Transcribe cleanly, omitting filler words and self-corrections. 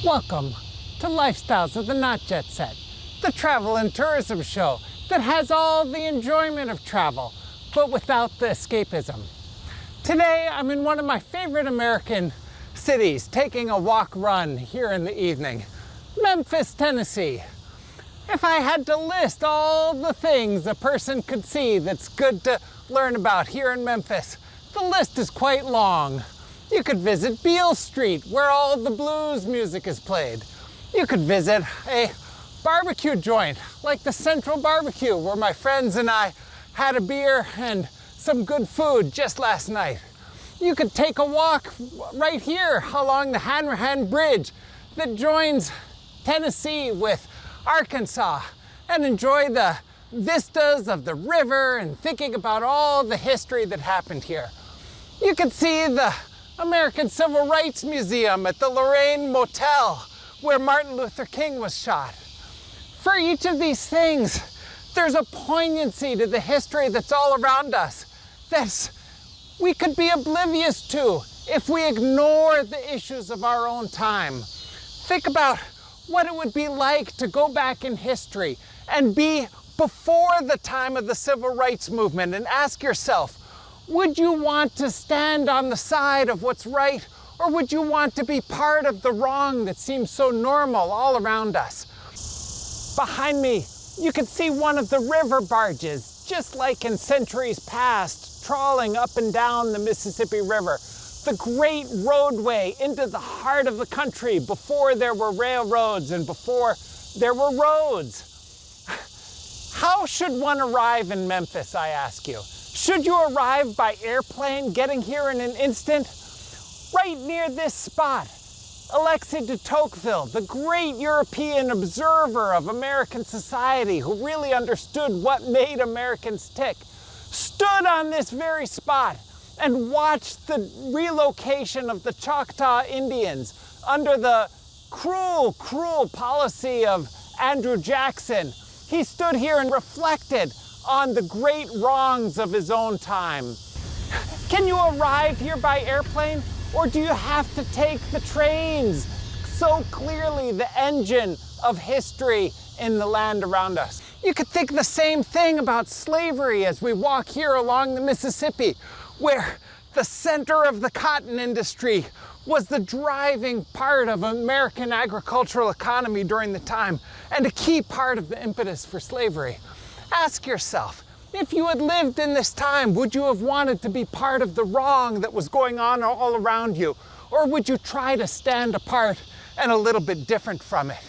Welcome to Lifestyles of the Not Jet Set, the travel and tourism show that has all the enjoyment of travel, but without the escapism. Today, I'm in one of my favorite American cities, taking a walk-run here in the evening, Memphis, Tennessee. If I had to list all the things a person could see that's good to learn about here in Memphis, the list is quite long. You could visit Beale Street, where all the blues music is played. You could visit a barbecue joint, like the Central Barbecue, where my friends and I had a beer and some good food just last night. You could take a walk right here along the Hanrahan Bridge that joins Tennessee with Arkansas and enjoy the vistas of the river and thinking about all the history that happened here. You could see the American Civil Rights Museum at the Lorraine Motel, where Martin Luther King was shot. For each of these things, there's a poignancy to the history that's all around us that we could be oblivious to if we ignore the issues of our own time. Think about what it would be like to go back in history and be before the time of the Civil Rights Movement and ask yourself, would you want to stand on the side of what's right, or would you want to be part of the wrong that seems so normal all around us? Behind me, you can see one of the river barges, just like in centuries past, trawling up and down the Mississippi River. The great roadway into the heart of the country before there were railroads and before there were roads. How should one arrive in Memphis, I ask you? Should you arrive by airplane, getting here in an instant? Right near this spot, Alexis de Tocqueville, the great European observer of American society who really understood what made Americans tick, stood on this very spot and watched the relocation of the Choctaw Indians under the cruel, cruel policy of Andrew Jackson. He stood here and reflected on the great wrongs of his own time. Can you arrive here by airplane, or do you have to take the trains? So clearly the engine of history in the land around us. You could think the same thing about slavery as we walk here along the Mississippi, where the center of the cotton industry was the driving part of American agricultural economy during the time, and a key part of the impetus for slavery. Ask yourself, if you had lived in this time, would you have wanted to be part of the wrong that was going on all around you? Or would you try to stand apart and a little bit different from it?